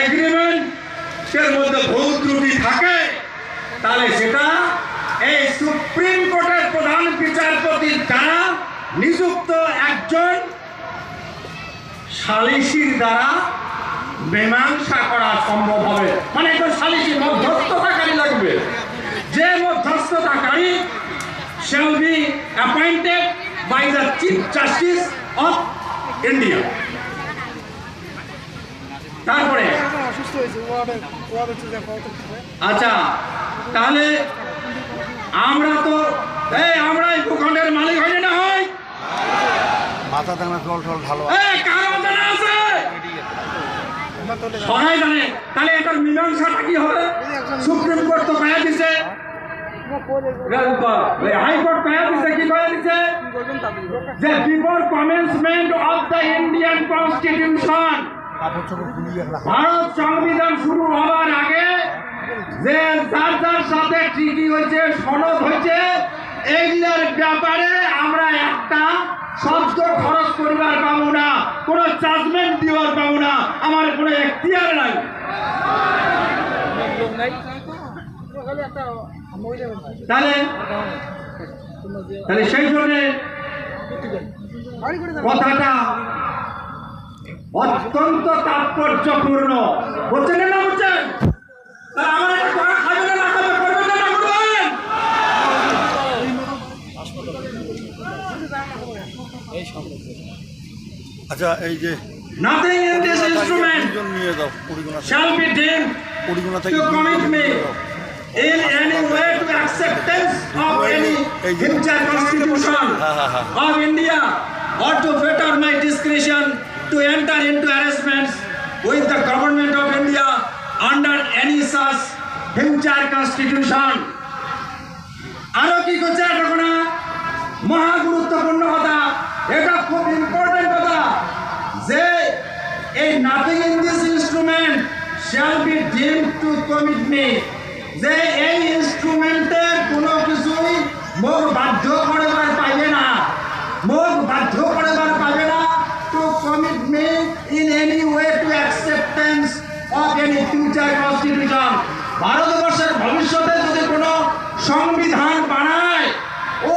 এগ্রিমেন্টের মধ্যে ভুল ত্রুটি থাকে তাহলে সেটা এই সুপ্রিম কোর্টের প্রধান বিচারপতির দ্বারা নিযুক্ত একজন সালিসির দ্বারা মীমাংসা করা সম্ভব হবে। মানে একজন সালিসি মধ্যস্থতাকারী লাগবে, যে মধ্যস্থতাকারী shall be appointed by the Chief Justice of India। তারপরে আচ্ছা, তাহলে আমরা তো আমরা এই ভূখণ্ডের মালিক হই না, হয় মাথা দানা জল টল ভালো কারো জানা আছে, সবাই জানে। তাহলে এটার মীমাংসাটা কি হবে? সুপ্রিম কোর্ট তো কয়া দিছে, হাইকোর্ট কয়া দিছে, কি কয়া দিছে যে before commencement of the Indian constitution, Bharat সংবিধান শুরু হওয়ার আগে যে যার যার সাথে ট্রিটি হয়েছে, সনদ হয়েছে, এইগুলোর ব্যাপারে আমরা একটা শব্দ খরচ করিবার পাবো না, কোনো জাজমেন্ট দিবার পাবো না, আমার কোনো এখতিয়ার নাই। তাহলে সেই জন্য কথাটা অত্যন্ত তাৎপর্যপূর্ণ। বলছেন না, বলছেন আমার এটা করা খাবে না, খাবে করবেন না, করবেন। আচ্ছা, এই যে nothing in this instrument shall be deemed to commit me in any way to acceptance of any future constitution of India or to fetter my discretion to enter into arrangements with the government of India under any such future constitution। আরো কি করছে এটা না, মহা গুরুত্বপূর্ণ কথা, এটা খুব ইম্পর্টেন্ট কথা, যে এই nothing in this instrument shall be deemed two commit me, যে এই ইনস্ট্রুমেন্টের কোনো কিছুই মুখ বাধ্য করিবার পাইবে না, মুখ বাধ্য করিবার পাইবে না two commit me in any way to acceptance of any future constitution. ভারতবর্ষের ভবিষ্যতে যদি কোনো সংবিধান বানায়,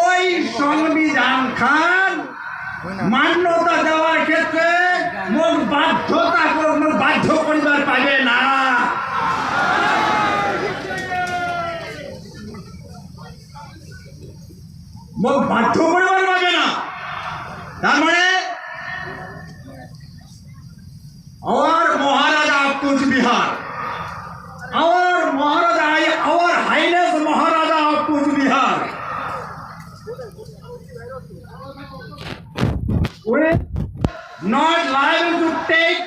ওই সংবিধান খান মান্যতা দেওয়ার ক্ষেত্রে মুখ বাধ্য করিবার পাইবে না। মুখ বাধ্য করিবার পাবে না। তার মানে our Maharaja of Kuch Bihar, our Maharaja, our Highness Maharaja of Kuch Bihar, we not liable to take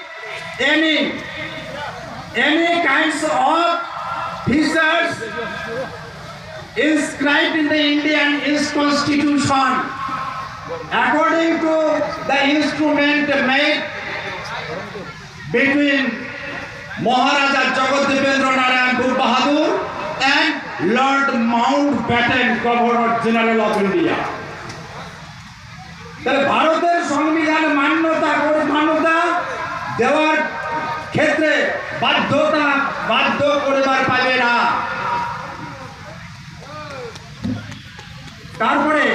any kinds of features inscribed in the Indian Constitution according to the instrument made between Maharaja Jagadipendra Narayan Bahadur and Lord Mountbatten, Governor General of India। তাহলে ভারতের সংবিধান মান্যতা দেওয়ার ক্ষেত্রে বাধ্য করিবার পাবে না। তারপরে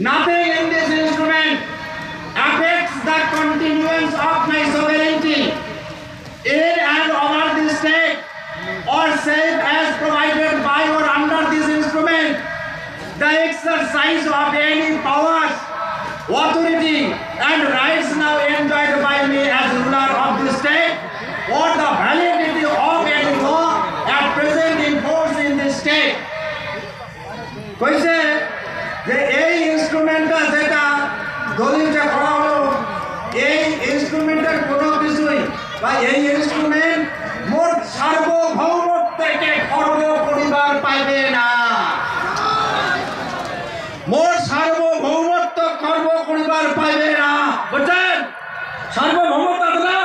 nothing in this instrument affects the continuance of my sovereignty in and over this state or save as provided by or under this instrument the exercise of any powers, authority and rights now enjoyed by me as ruler of this state or the validity of any law at present in force in this state। কইছে যে এই ইনস্ট্রুমেন্টটা যেটা দলিলটা করা হলো, এই ইনস্ট্রুমেন্টের কোনো কিছুই বা এই ইনস্ট্রুমেন্ট মোট সার্বভৌমত্বকে খর্ব করিবার পাইবে না, মোট সার্বভৌমত্ব খর্ব করিবার পাইবে না। বুঝছেন? সার্বভৌমত্ব আছে না,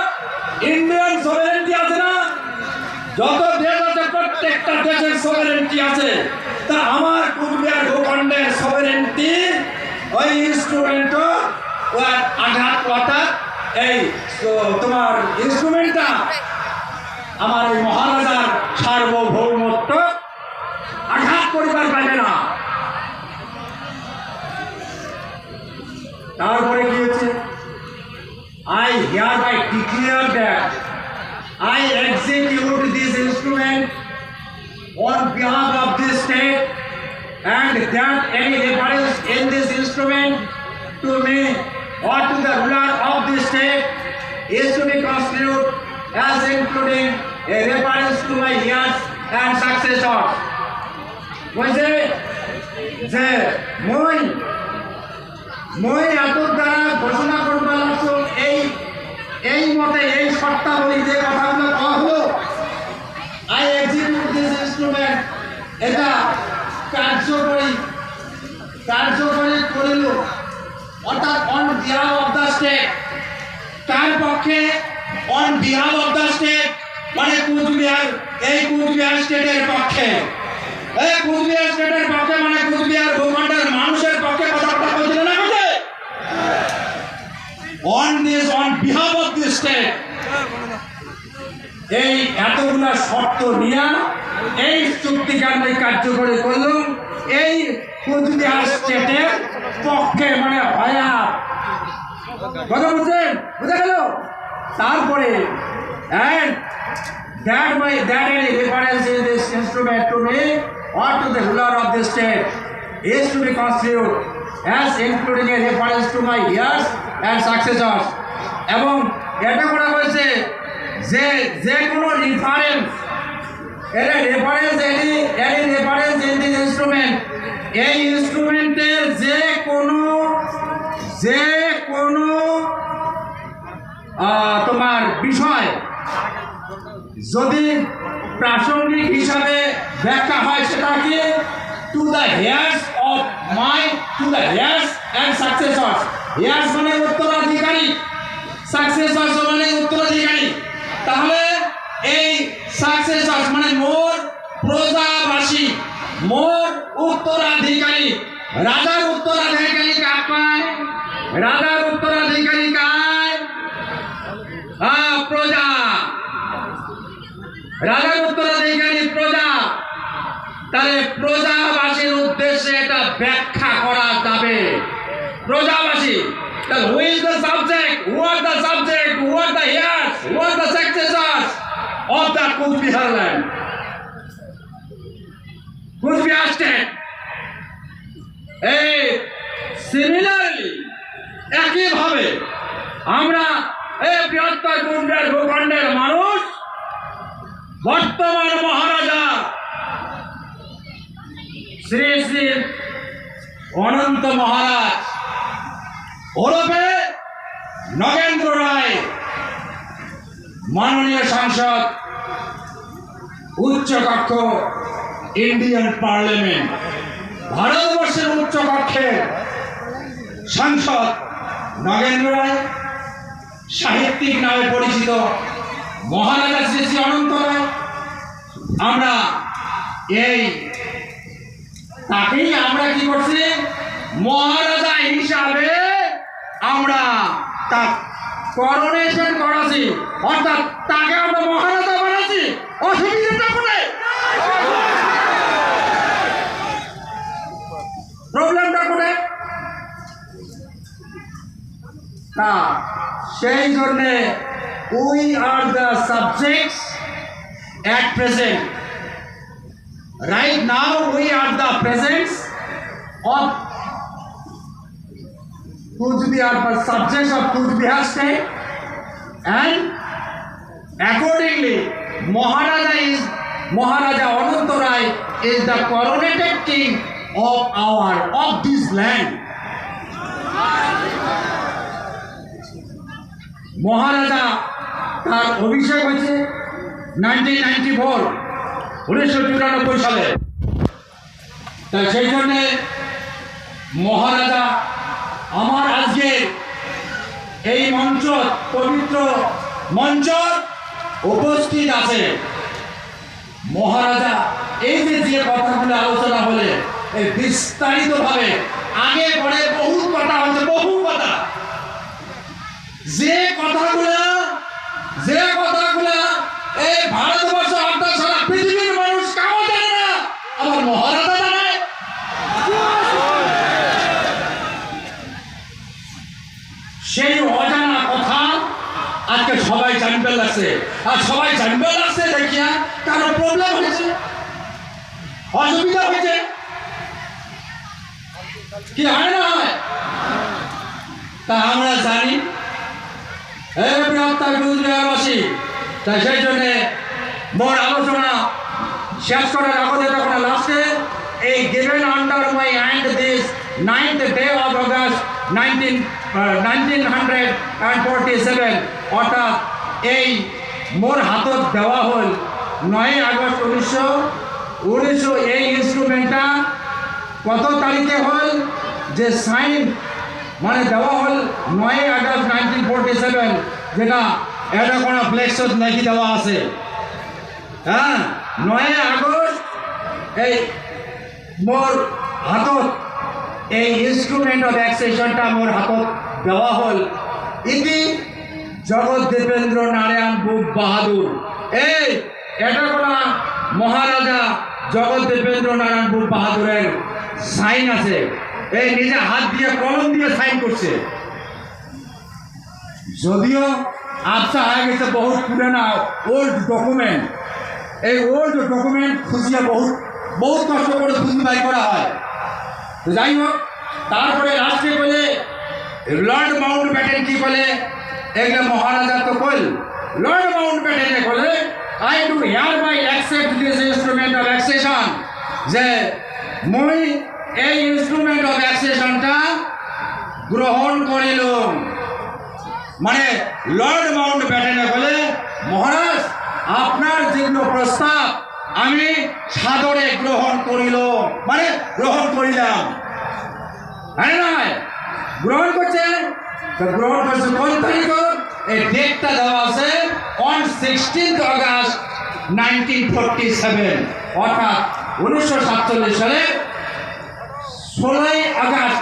ইন্ডিয়ান সভেরেন্টি আছে না, যত দেশ আছে প্রত্যেকটা দেশের সভেরেন্টি আছে। তা আমার কুচবিহার ভূখণ্ডের সভেরেন্টি ওই ইনস্ট্রুমেন্ট আঘাত এই তোমার ইনস্ট্রুমেন্টটা আমার এই মহারাজার সার্বভৌমত্ব আঘাত করিবার পাবে না। তারপরে কি হচ্ছে, I hereby declare that I execute this instrument on behalf of this state, and that any reference in this instrument to me or to the ruler of this state is to be construed as including a reference to my heirs and successors. বলছে যে মই এত দ্বারা ঘোষণা করবার এই মতে এই শর্তাবলী যে কথাগুলো কওয়া হলো, আই এক্সিকিউট দিস ইনস্ট্রুমেন্ট, এটা কার্যকরী করিল, অর্থাৎ on behalf of the state. কার পক্ষে? On behalf of the state, মানে কুচবিহার, এই কুচবিহার স্টেটের পক্ষে। এই কুচবিহার স্টেটের পক্ষে মানে কুচবিহার ভূখণ্ডের মানুষের পক্ষে কথাটা বলছিল না বলে on behalf of this state। এই এতগুলা শর্ত নিয়ে এই চুক্তিকান্ডে কার্যকরী করলাম এই কুচবিহার স্টেটের পক্ষে, মানে হয়া কথা বুঝছেন, বুঝা গেল? তারপরে and that any reference in this instrument to me or to the ruler of the state is to be construed as including a reference to my heirs and successors। এবং এটা করা হয়েছে যে যে কোনো রেফারেন্স, এর reference any reference in this instrument, এই ইনস্ট্রুমেন্টের যে কোনো তোমার বিষয় যদি প্রাসঙ্গিক হিসাবে ব্যাখ্যা হয়, সেটাকে to the heirs and successors. Heirs মানে উত্তরাধিকারী, সাকসেসর্স মানে উত্তরাধিকারী। তাহলে এই সাকসেসর্স মানে মোর প্রজাবাসী, মোর উত্তরাধিকারী। রাজার উত্তরাধিকারী কার পায়? রাজার উত্তরাধিকারী কায়? প্রজা। রাজার উত্তরাধিকারী প্রজা। তাহলে প্রজাবাসীর উদ্দেশ্যে এটা ব্যাখ্যা করা যাবে। প্রজাবাসী, who is the subject, who are the subject, who are the heirs, who are the successors of the Coachbihar land, Coachbihar state। এই সিমিলারলি একইভাবে আমরা এই বৃহত্তর কুচবিহার ভূখণ্ডের মানুষ বর্তমান মহারাজা শ্রী শ্রী অনন্ত মহারাজ ওরফে নগেন্দ্র রায়, মাননীয় সাংসদ, উচ্চকক্ষ, ইন্ডিয়ান পার্লামেন্ট, ভারতবর্ষের উচ্চকক্ষের সাংসদ নগেন্দ্র রায়, সাহিত্যিক নামে পরিচিত মহারাজা শ্রী শ্রী অনন্ত রায়। আমরা তাকেই আমরা কি করছি, মহারাজা হিসাবে আমরা তা করোনেশন করাছি, অর্থাৎ তাকে আমরা মহারাজা বানাচ্ছি। অসুবিধাটা কোথায়? প্রবলেমটা কোথায়? তা সেই জন্যে we are the subjects at present. Right now we are the presents of Coachbihar, subjects of Coachbihar state, and accordingly Maharaja Ananta Rai is the coronated king of this land. মহারাজা তার অভিষেক হয়েছে 1994 সালে। তাই সেই জন্যে মহারাজা আমার আজকে এই মঞ্চ, পবিত্র মঞ্চ উপস্থিত আছে। মহারাজা এই যে কথাগুলো আলোচনা হলে এই বিস্তারিতভাবে আগে পরে বহু কথা হচ্ছে, বহু কথা যে কথাগুলা এই ভারতবর্ষ আপনার সারা পৃথিবীর মানুষ কাউ জানে না, আমার মহারাজা জানে। সেই অজানা কথা আজকে সবাই জানবে লাগছে, আর সবাই জানবে লাগছে দেখিয়া কারো প্রবলেম হয়েছে, অসুবিধা হয়েছে, কি হয় না হয়? তা আমরা জানি এই বৃহত্তর গুজরাটবাসী। তাই সেই জন্যে মোর আলোচনা শেষ করার আগে তখন লাস্টে এই given under my hand this 9th day of August 1947 অর্থাৎ এই মোর হাতত দেওয়া হল 9 আগস্ট 1919 এই ইনস্ট্রুমেন্টটা কত তারিখে হল যে সাইন মানে দেওয়া হল 9 আগস্ট 1947, যেটা এটা কোনো ফ্লেক্সত নাকি দেওয়া আছে। হ্যাঁ, 9 আগস্ট এই মোর হাতত এই ইনস্ট্রুমেন্ট অফ অ্যাক্সেশনটা মোর হাতত দেওয়া হল। ইতি জগৎ দেবেন্দ্র নারায়ণ ভূপ বাহাদুর। এই এটা কোনো মহারাজা জগৎ দেবেন্দ্র নারায়ণ ভূপ বাহাদুরের সাইন আছে। এই নিজে হাত দিয়ে কলম দিয়ে সাইন করছে। যদিও আবসা হয়ে গেছে বহুত পুরানা ওল্ড ডকুমেন্ট, এই ওল্ড ডকুমেন্ট খুঁজিয়ে বহুত কষ্ট করে খুঁজে বাই করা হয়। তো যাই হোক, তারপরে লাস্টে বলে লর্ড মাউন্ট ব্যাটেন কি বলে, এগুলো মহারাজা তো কল লর্ড মাউন্ট ব্যাটেনে বলে I do hereby accept this instrument of accession, যে মই এই ইনস্ট্রুমেন্ট অফ অ্যাক্সেশনটা গ্রহণ করিলাম। মানে লর্ড মাউন্ট ব্যাটেনে বলে মহারাজ আপনার যেগুলো প্রস্তাব আমি সাদরে গ্রহণ করিল, মানে গ্রহণ করিলাম। হ্যাঁ নয়, গ্রহণ করছেন তো গ্রহণ করছে কোন তারিখ? এই ডেটটা দেওয়া আছে অন 16 আগস্ট 1947, অর্থাৎ 1947 সালে 16 আগস্ট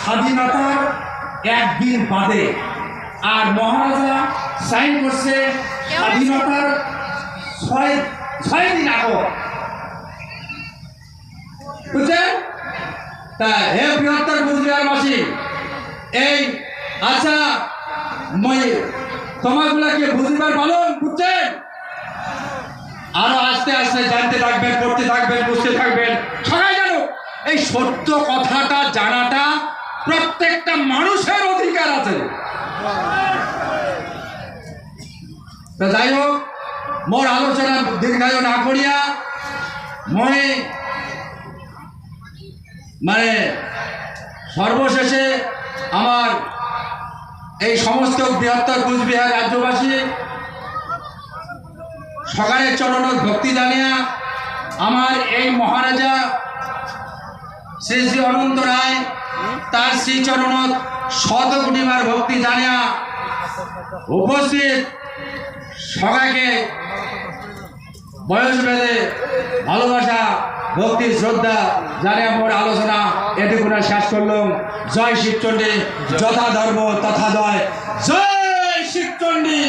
স্বাধীনতার একদিন বাদে। আর মহারাজা সাইন করছে স্বাধীনতার 6 দিন আগে। বুঝছেন? তা হে বৃহত্তর গুজরাটবাসী, এই আচ্ছা মই তোমাগুলাকে বুঝবার পালন বুঝছেন? আরো আস্তে আস্তে জানতে থাকবেন, পড়তে থাকবেন, বুঝতে থাকবেন। সবাই জানো এই সত্য কথাটা জানাটা প্রত্যেকটা মানুষের অধিকার আছে। তা যাই হোক, মোর আলোচনা দীর্ঘায়ু না করিয়া মই মানে সর্বশেষে আমার এই সমস্ত বৃহত্তর কুচবিহার রাজ্যবাসী সকালের চরণত ভক্তি জানিয়া আমার এই মহারাজা শ্রী শ্রী অনন্ত রায় তার শ্রীচরণত শতকোটিবার ভক্তি জানিয়া উপস্থিত সবাইকে বয়স ভেদে ভালোবাসা ভক্তি শ্রদ্ধা জানিয়ে মোর আলোচনা এটুকুনা শেষ করলাম। জয় শিবচণ্ডী, যথা ধর্ম তথা জয়। জয় শিবচণ্ডী।